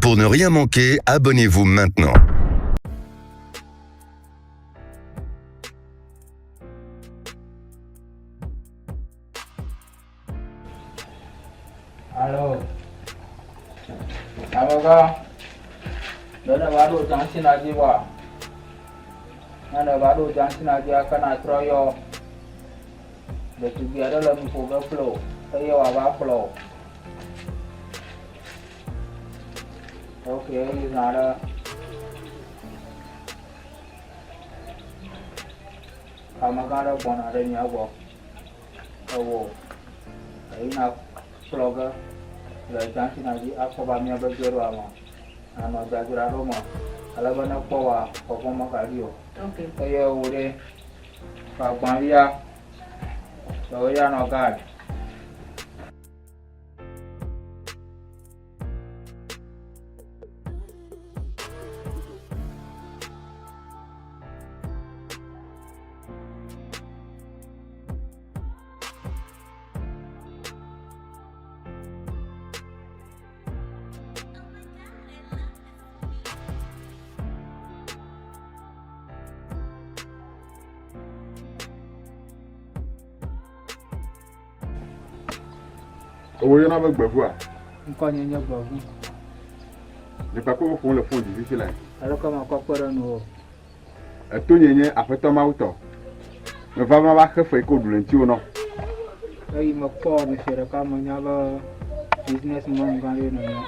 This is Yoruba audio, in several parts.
Pour ne rien manquer, abonnez-vous maintenant. Halo. Apa kah? Dana baru jangan lagi wah. Nana baru jangan lagi akan atroyo. Betul dia ada dalam program flow. Saya apa flow? Okay, ini ada. Kamu kan ada pun ada ni apa? Oh, ini nak vlogger. Lai jangan lagi apa banyak berjual ama. Ano jaga rumah. Kalau banyak bawa, bawa makalio. Okay. Saya udah kapan dia? Saya nak kan. Owó yẹn náà bẹ gbẹ fún wa. Nǹkan yẹn yẹn gbọ̀ fún. Nípa pé wọ́n fún lè fún òjijì sílẹ̀. Alọ́kọ̀ máa kọ́ pẹ́rẹ́ nu o. Ẹ̀tọ́ yẹn yẹn àfẹ́tọ́ máa tọ̀. Nípa máa bá kẹfẹ́ kó dùn létí o náà. Ẹyí mo pọ̀ mi fèrè ká mo nyá bá business man nǹkan yẹn nù yẹn.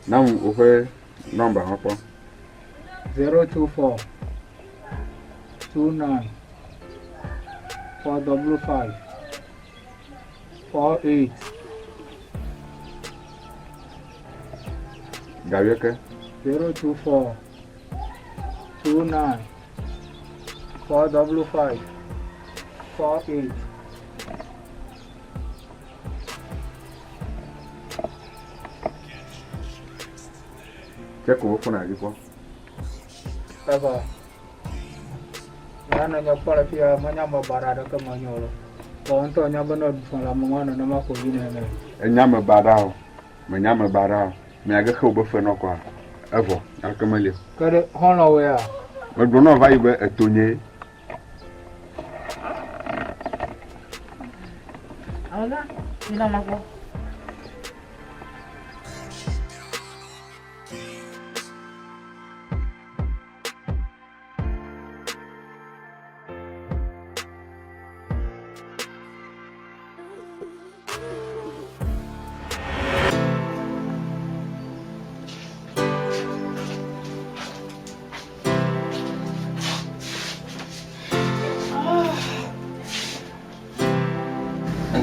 Náà o fẹ́ nọ́mbà wọn pọ̀. 024 29 455 48 Gàwé kẹ́. 024 29 455 48. Jẹ́ kò wọ́n fún àyè pọ̀. Apa? Mana nyopor pia manya mabara dah ke manyolo. Konto nya benar fala mangana nama ko yine ne. Ẹ̀nyá mi bàdá o. Mẹ̀ nyá mi bàdá o. Mẹ̀ àgẹ́ kẹ́ o bẹ́ fẹ́ náà kọ́ a. Ẹ̀fọ́ àkẹ́mẹ́lẹ́. Kade hono we ya. Mẹ̀ dùn náà báyìí bẹ́ ẹ̀tọ́ yẹn. Hola, mira más vos.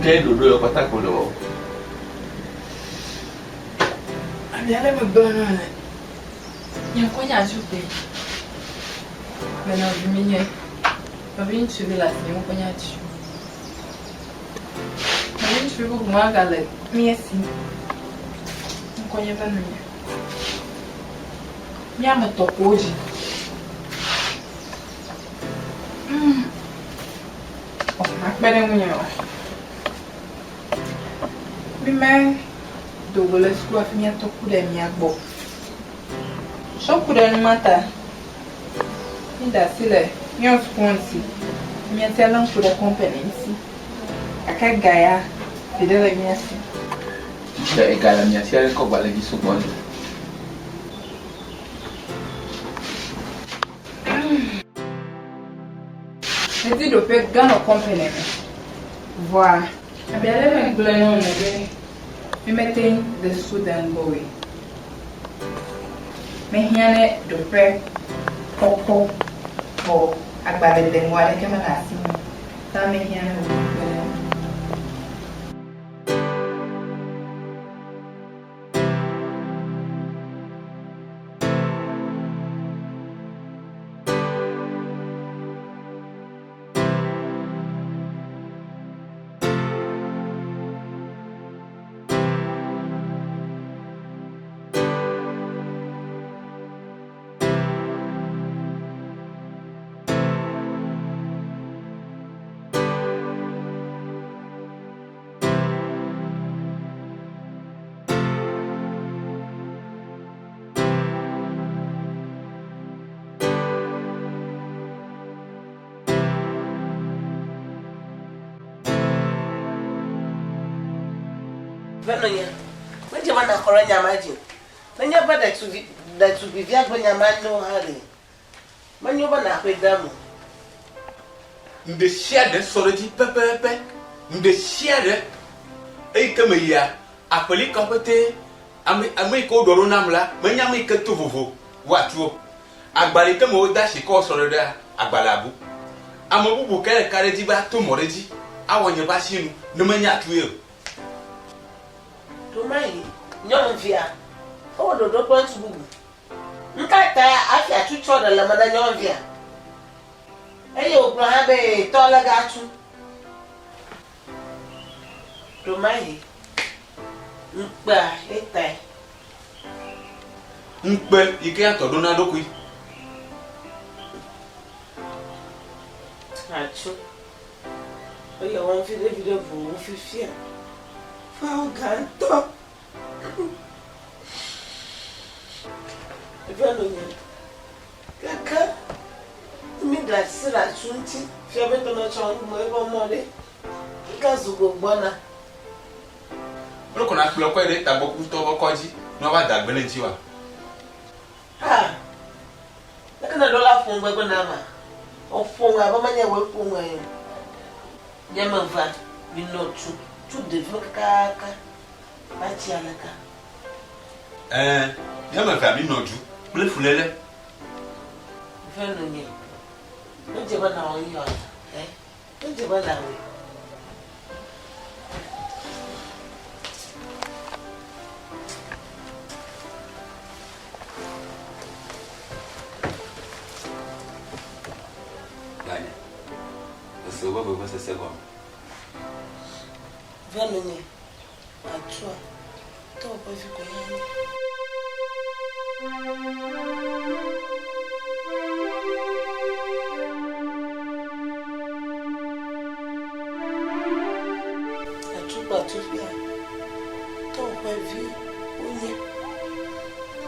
Kaya dulu ya kota kulo. Ada McDonald's. Yang kau nyari cuci. Benar biminya. Babin cuci lah sih yang kau nyari cuci. Babin cuci buku magalet. Mie sih. Yang kau nyari benar. Mie ame topoji. Oh, nak beri punya. Bimé double school minha tocuda minha bo. Só cuida no mata. Ainda se lê. Minha sponsor. Minha tela cuida companhia. A que gaia. Pidela minha si. Da egala minha sia ko bala gi subon. Neti do pe gano company. Voilà. Abbiamo un plano che mi mette the Sudan boy. Me hiane do pe popo o agbade de ngwale ke manasi. Ta me hiane do plano. Venonia. When you want to call your imagine. When you're better to be when your man no hurry. When you want to quit them. The share the solid pepper, the share a come here, a polycopate, I make old Ronamla, when you make a tuvu. What you? A balicamo that she calls on there, a balabu. I'm a boo carry back to Morigi. I want your passion, no man at will. To my young fear. Oh, the dog wants boo. You can't tell after 2 children, la young fear. Hey, you have a taller gattu. To my time. But you can't do not look. Achoo. Oh, you won't feel the video for 50. Oh, can't talk. Kaka, me that sit at 20. If you haven't done a child, more money. Because you go bona. Look on a block where they have put over Koji, no one that village you are. Ah, look at a dollar phone webanama. Or phone, I have a man will phone away. Yamava, we know two different kaka. Bachialaka. Yamava, me know you. Blue Venonia. Don't you want now on your eh? Don't you want that way? The silver was a second. Venonia. I try. Talk if you go.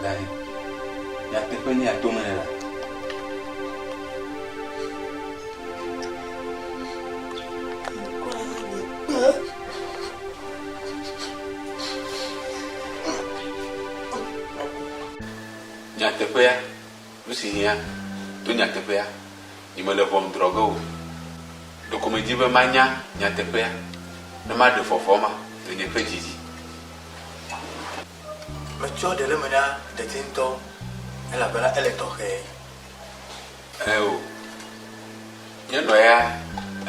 Lani, ya te peni a tomela. Ya te pea, Lucia, tu ya te pea. Ni me le vom drogo. Do come dibe manya, ya te pea. No ma de fofoma, de ne pejiji. Macho de lemena de tinto e la bella elettoche. Oh. Ya no ya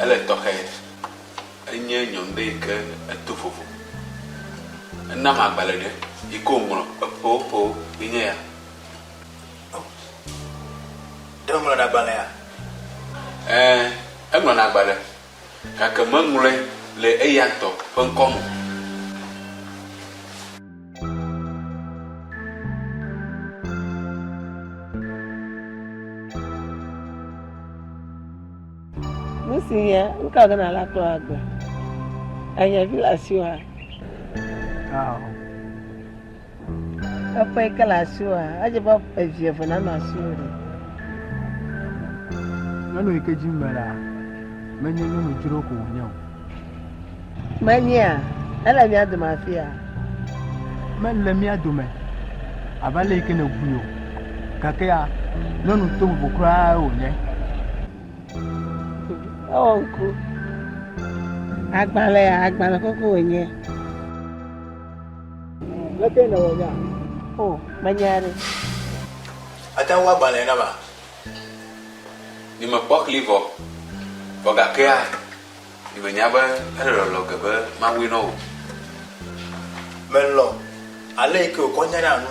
elettoche. Enye nyonde ke etufufu. Na ma balade ikomro po inye ya. Demro na balea. Engro na bale. Ka ke mangule le eyanto penkomo. Musinya, nka gana la to agba. Anya vila siwa. Apa ikala siwa, aje ba evie fana na siwa. Nanu ikeji mbara. Menye nunu jiro ko nyaw. Manya, ala mi adu mafia. Men le mi adume. Abale ike na guyo. Kakea nanu to bukura onye. Onku. Agbala koko onye. Leke na wonya. Oh, manyare. Ata wa bale na ba. Ni me pok livo. Boga kea. Ni me nyaba lo gebe ma wino. Mello. Ale ke ko nya na nu.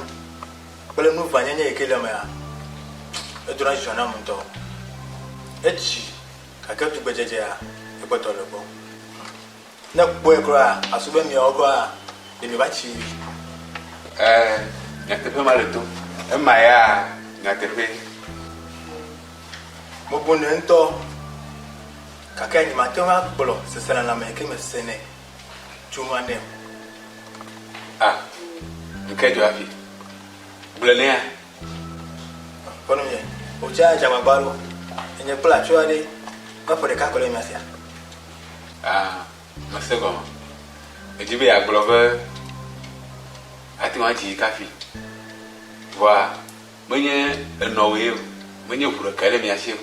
Bele nu va nya nya ke le ma ya. E dura jona mu to. Echi. Akatu bejeje ya. E ko to le bo. Na boy kra asube mi ogo a. Ni mi ba chi. Nyatepe maleto. Emaya nyatepe. Mo nento. Kaka ni matema bolo se sala na me ke me sene. Chuma ne. Nkejo afi. Bulele ya. Kono ye. O cha jama balo. Enye pla chwade. Ka pode ka kole mesia. Masego. Ejibe ya globe ati wa ti kafi wa menye enowe menye furo kale mi asie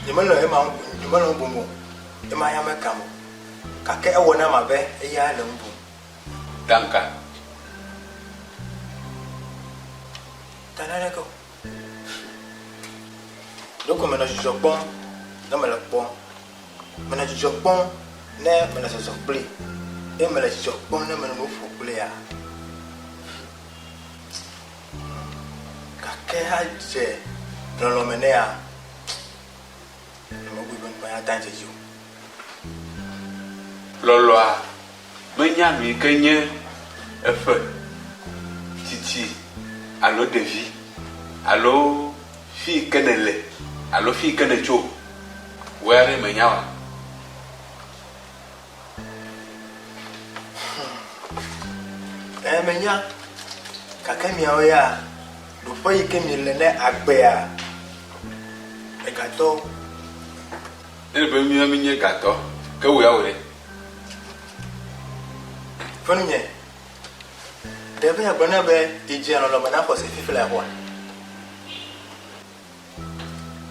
ni mano e ma no bumu e ma ya mekamo ka ke e wona ma be e ya le mbu danka tanare ko doko mena ju bon na mena bon mena ju bon ne mena so play e mena ju bon ne mena mo fu play ya ka ke ha je lo mena ya mo bu bon ba ta je ju loloa menya mi kenye efe titi alo devi alo fi kenele alo fi kenecho were menyawa menya kaka mi oya do fa yike mi le ne agbe a e gato ne be mi menye gato ke wo ya wore fonye debe ya bana be ije no lo bana ko se fifila ho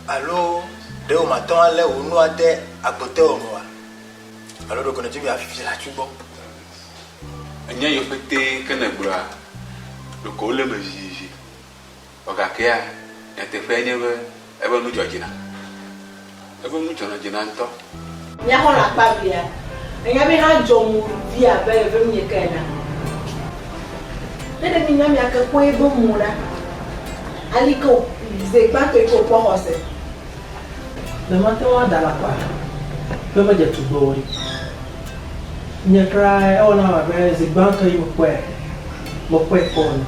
allo de o maton ale o nu ade agbote orun wa allo do kono jibi afifila tubo anya yo pete kana bra do ko le maji o ga ke ya te fenye be e ba nu jojina e ba nu jona jina nto nya ho la pa bia nya be ha jomu via be be mi kana ne de mi nya mi akako e bo mura aliko ze pa to ko po hose le matin wa dala kwa pe ma je tugori nya kra o na ba ze ban to yi mo kwe on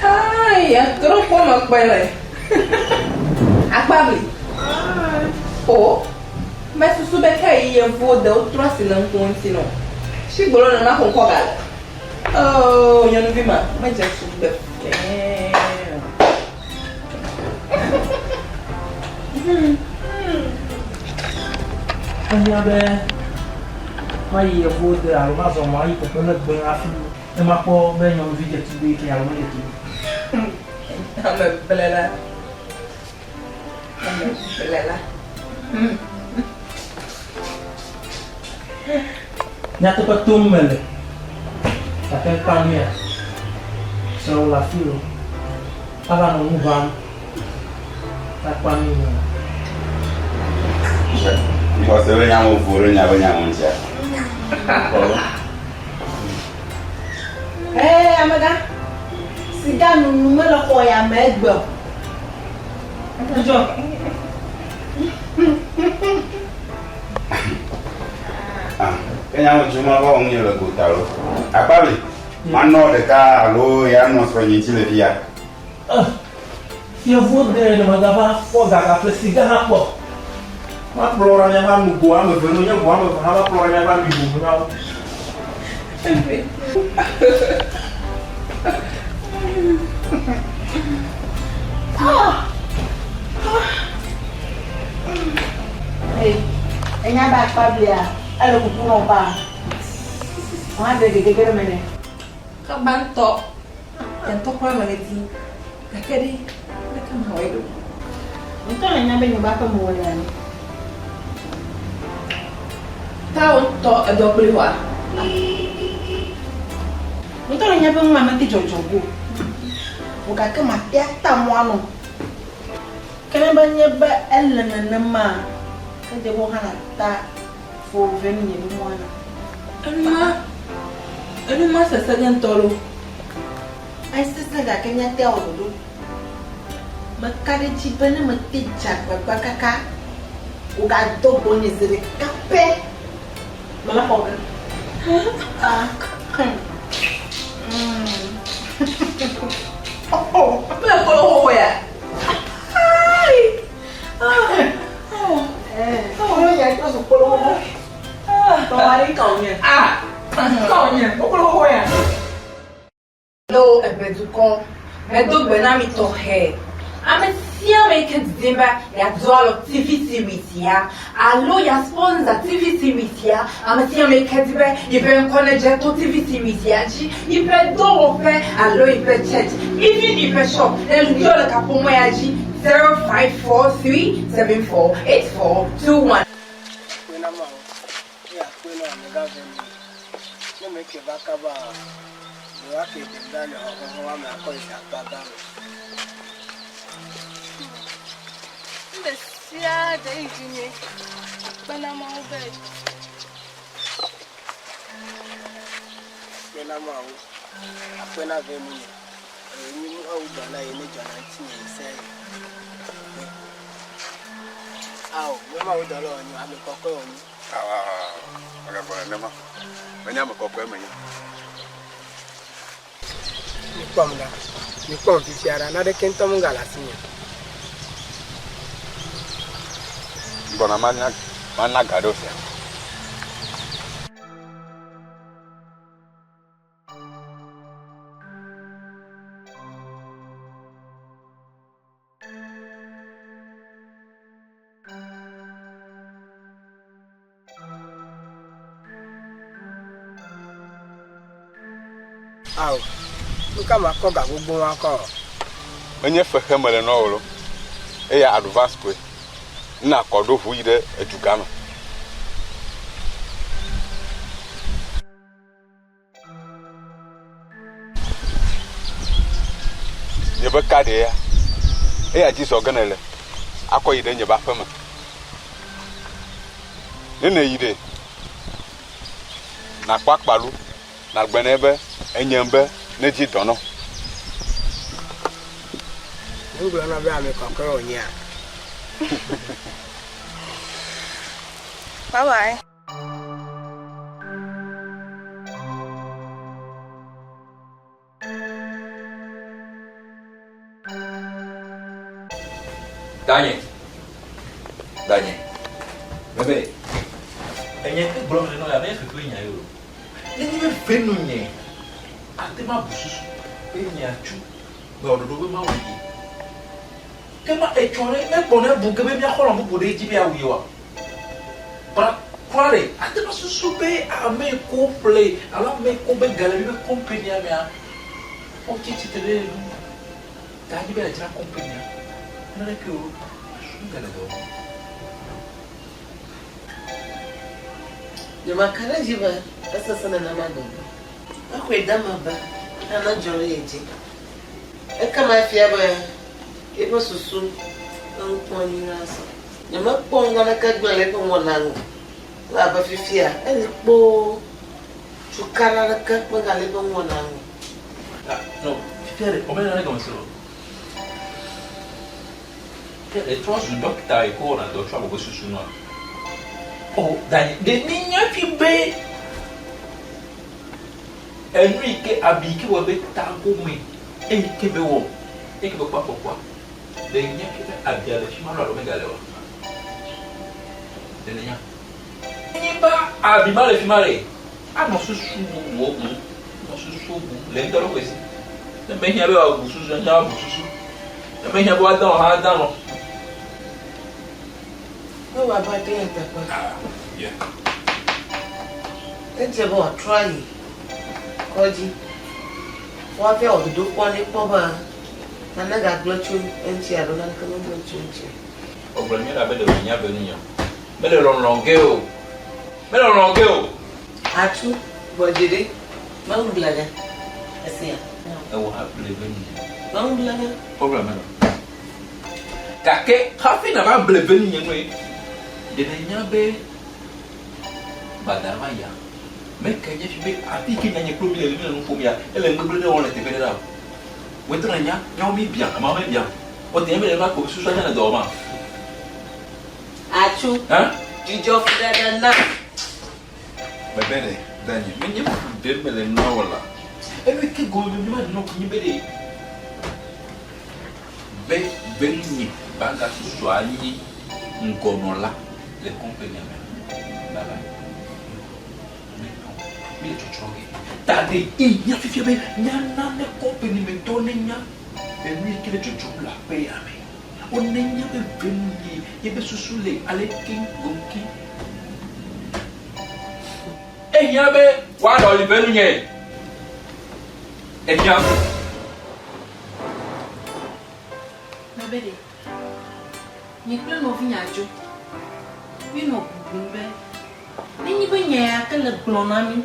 ai ya tro ko ma kwele akpabli o mas su be kai ye vo de outro asilan contino chigbolo na ma kon ko gala oh ya no vi ma je su be anya be ma ye vo de alo ma zo ma yi ko na gbe afi e ma po be nyon vi je tu be ki alo le tu ame belela nyata patum mele até pamia so la filo ava no van ta pamia Because we nyamo furu nyabo nyamonja amaga siga no numero ko ya megbo jo kenya mo juma ba onye le gotaro apali mano de ka alo ya no so nyi chile dia eu vou de mandava fogar a presiga rapo ma plora minha vai no boa me vendo minha boa me vai plora minha vai me boa hey enya ba pablia alo ku no ba wa de gegere mene ka banto yan to ko ma leti akedi na ka ma wedo nto enya be nyumba ka mo ya ni ta on to adobli wa nto enya be mama ti jojogo o ka ka ma ya ta mo anu kene ba nye ba elena na ma ka je bo hana ta fo veni ni mo ana Anu ma sasa yan tolo. ai sasa ga kenya te odo makare chipene maticha kwa kaka uga dobo ni zile kape mala hoga oh pela kolo ya ai oh ya itu sepuluh kemarin kau nya kau nya kolo ya lo ebeduko medo benami to he Amesia make December ya dola TV series ya. Allo ya sponsor TV series ya. Amesia make December ipe college to TV series ya ji. Ipe do ofe allo ipe church. Even ipe shop. Then you the kapomo ya ji 0543748421. Sia dai jini bana ma ubed bana ma u apena vemu ni au dala ene jana tinye sai au mama u dala onyu ame kokko onyu aga bona nema menya mo kokko menya ni kom fi fiara na de kento mungala sinya bona mana gadofia au nka makoga gbogbo wa ko onye fehe mere n'ọrụ ya advance kwe na kodo fu ide edugano yebe kade ya ji so ganele akọ ide nye ba fama nene ide na kwakpalu na gbenebe enyembe neji dono ngula na ba me kokko onya bye bye Daniel bebe enye ke bro no ya be fetu nya yo ni be fenu nye ate ma bususu enya chu no do be ma wi kema echore me pone bu ke be bia kholo bu de ji bia wi wa pra kware ate ma susu be a me ko play ala me ko be galerie be company a me a o ti ti tele ta ji be la company na le ke o Juma kana jiba asa sana na magogo. Akwe dama ba ana jore eje. E kama afia ba e bo susu nko ni raso. Juma ponga na kagbele ko wonango. La ba fifia e po chukara na ka ngale ko wonango. No, fifia o me na ko so. E trozo doctor e ko na do chwa bo susu no. Oh, Daniel, the niña fibe. Enrique abiki wo be tango me. Enrique be wo. Enrique be kwa. The niña fibe abia le shima lo me galewa. The niña. Niba abima le fimare. Ano susu wo mu. No susu bu. Le ndoro kwesi. The me nya be wa bu susu nya bu susu. The me nya be wa dan ha dan no. No wa ba te enta kwa. Yeah. Ente bo try. Koji. Wa fe o do kwa ni po ba. Na na ga glochu enti ado na ka no glochu enti. O bro mi ra be de nya be niyan. Me le longe o. Atu bojide. Manglaga. Asia. E wo ha ble be niyan. Manglaga. Problem no. Kake hafi na ba ble be niyan we. De nya be badama ya me kanye fibe ati ki nanye klo bi le no fomia ele ngbe de won le te be da we tra nya mi bia ma me bia o te me le ba ko su so nya na do ma Atu jijo fida na me bene danye me nye be me le no wala e me ki go ni ma no ko ni be de be ni banga su so ani ngonola le compagnie bye bye. Tade nya fifia be nya na ne company me doni nya lui qui est la paix à me. On n'est pas venu, il est sous les king gonki. Et il y avait quoi dans le venu? Et bien, ma belle, il y a plein de vignages. Il y a ni ba nya ka le glonami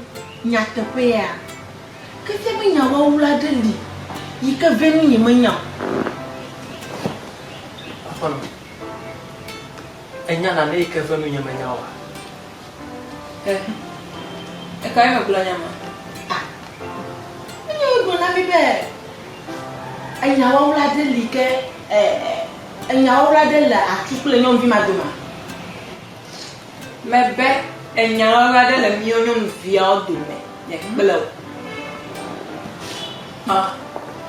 nya te pe ya ke te ba nya wa wula de li yi ka venu ni manya afan enya na ne ka venu nya manya wa ka ma gula nya ma nya glonami be enya wa wula de li ke enya wa wula de la atukule nyom vi ma doma mebe enyara de la mionyom via dome nek belo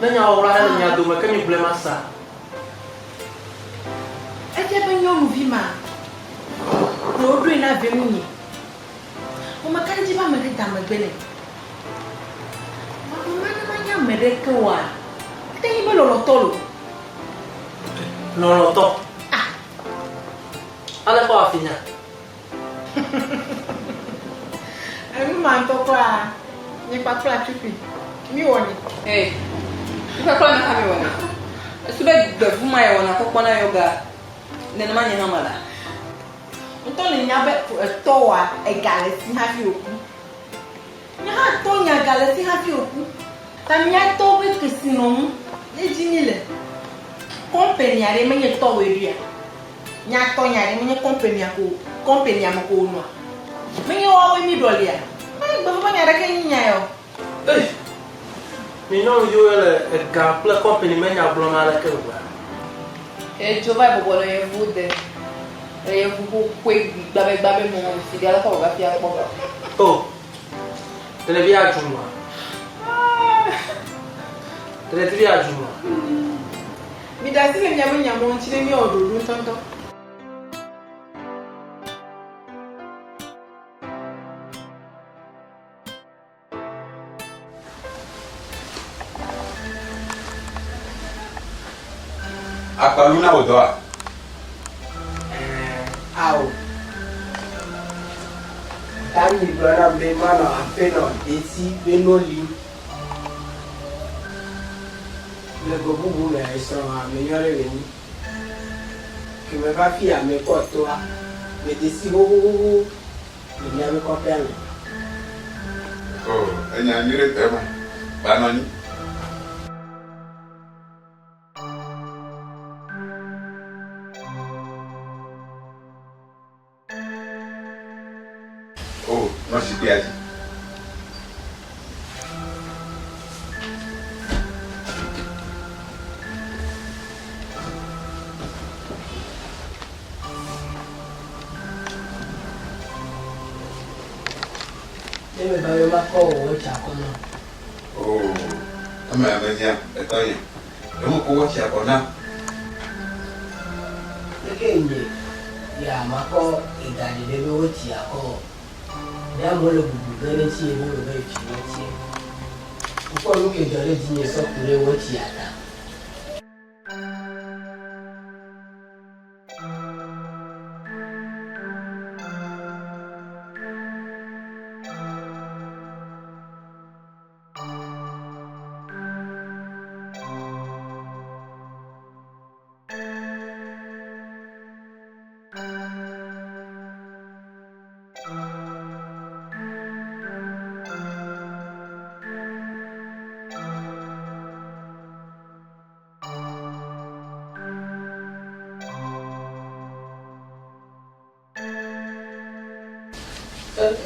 nanya ora de nya do ma kemi blema sa ete benyom vi ma no do ina ve munyi o makani ji ba me de dama gbele ma na manya me de kwa te yi belo lo tolo no to ala ko afinya Emi manto kwa ni patla chupi mi woni ni patla na kami woni sube de vuma ya wona ko na yoga ne na manya hamala nto ni nyabe to wa egalesi ha fi oku nya ha to nya galesi ha fi oku tam nya to be krisino e jinile company are menye to we ria nya to nya re menye company amako no menye wa we mi dolia mai ba ba nya ra ke nya yo mi no yo le ga pla company menya blona la ke wa jo vai bo le vude e vu kwe gbabe mo si dia la ko ga fi a ko oh tele via juma tele via juma mi da si le nya mo nchile mi odoru tonto Apa luna odoa? Au. Tani brother be man apeno esi be no li. Le go bubu me so a me yore we ni. Ki me ba fi a me ko to a. Me desi go go. Me ya me ko pe ani. Oh, enya nyire tema. Banoni. Oh, no si piace. Deve ba ma ko wo cha ko no. Oh, ama amenya etoye. Demo ko wacha kona. Ekenye ya mako idani debe wo ti ako. Ya mo le bubu gele ti e mo be fi wo ti. Ko lu ke jore di ni so kure wo ti ata.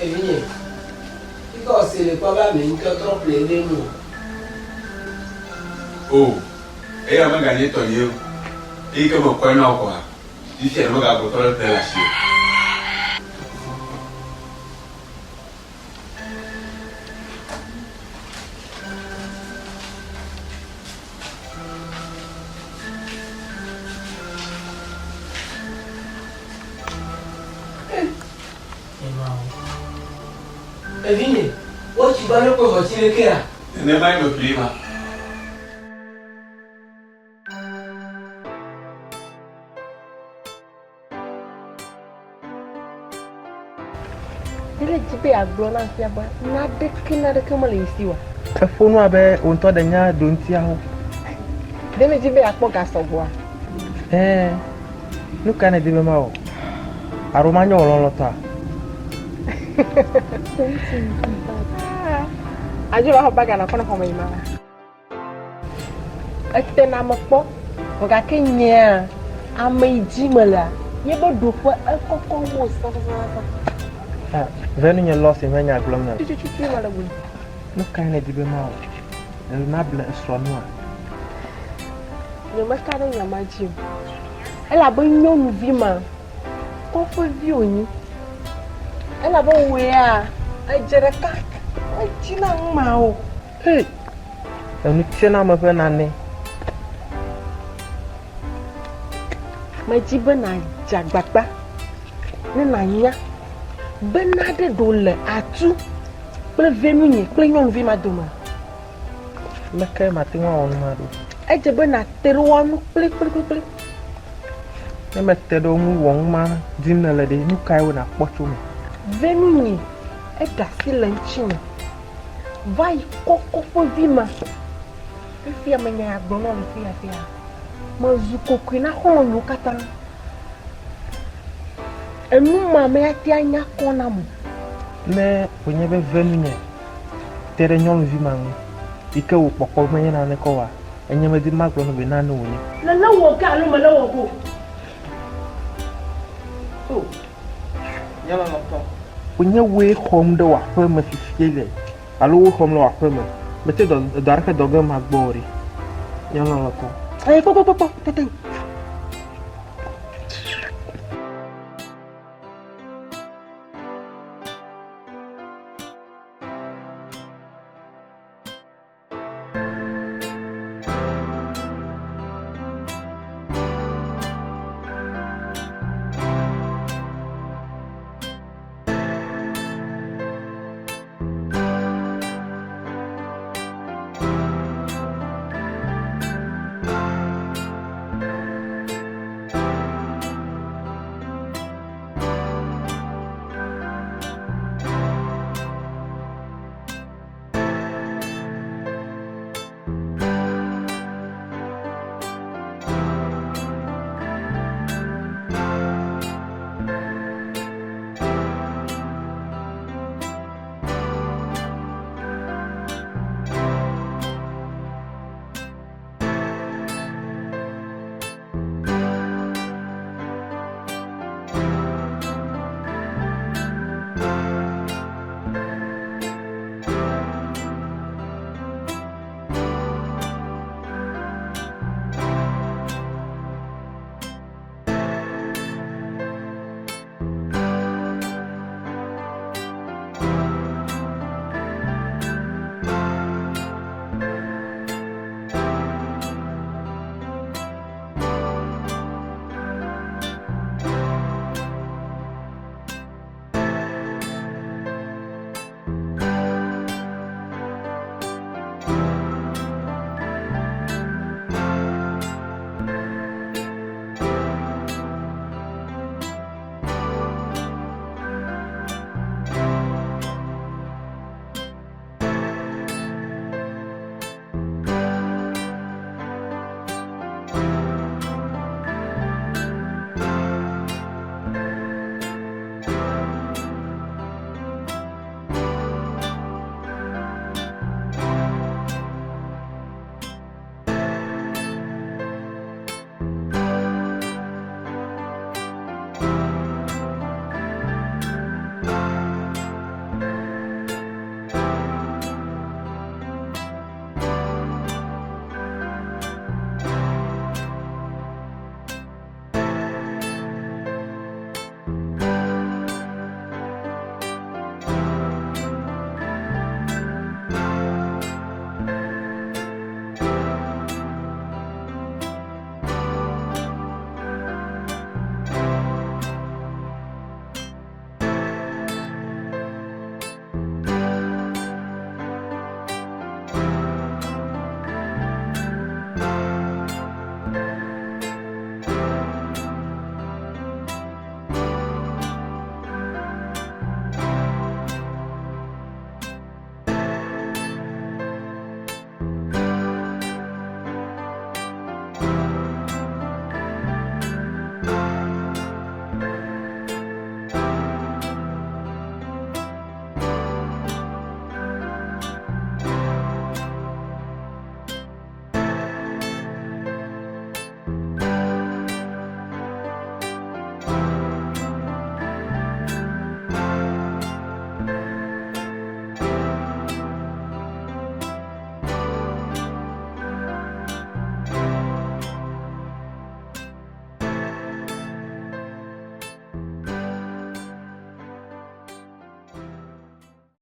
Evinye. Because le papa me nka trop le demo. Oh, ella me gané todo yo. Y que me cuena o quoi. Dice no ga botolo de la sie. Evinye, o ti ba lo ko so ti le ke a. Ne mai no clima. jibe aglo na fia ba na de kema le isiwa Phone abe onto de nya do ntia ho. de me jibe akpo ga soboa Nu kana de be ma o. Aroma nya ololo ta. Ajo ba baga na kona koma imara ate na mokpo o ga kenya amaiji mala ye bo do fo akoko wo so Venu nya loss me nya glom na. Chuchu mala bu Nu kana de be ma o. Na bla so no a. Le makara nya maji ela bo nyonu vi ma ko fo vi oni ela bo we a ajere ka ajina ma o Nu tena ma fe na ne. maji bana jagbagba ni na nya bana de dole atu ple venu ni ple nyonu vi ma doma Me kai ma ti wa onu ma do. eje bana teru wonu ple Ne me te do mu won ma din na le de nu kai wo na pocho me. venu ni e da silenchini vai koko fo vi ma fia menya agbono le fia mazuko kwina hono kata enu ma me ati anya kona mu Ne onye be venu nye. Tere nyonu vi ma ngu. Ike wo pokpo me na ne ko wa. Enye me di maglo no be na no woni. la wo ka lo ma la wo go Yala no to. Onye we home de wa pe me fifiele. Alo wo home lo wa pe me. Me te do daraka doga magbori. Yala no to. Ay, po.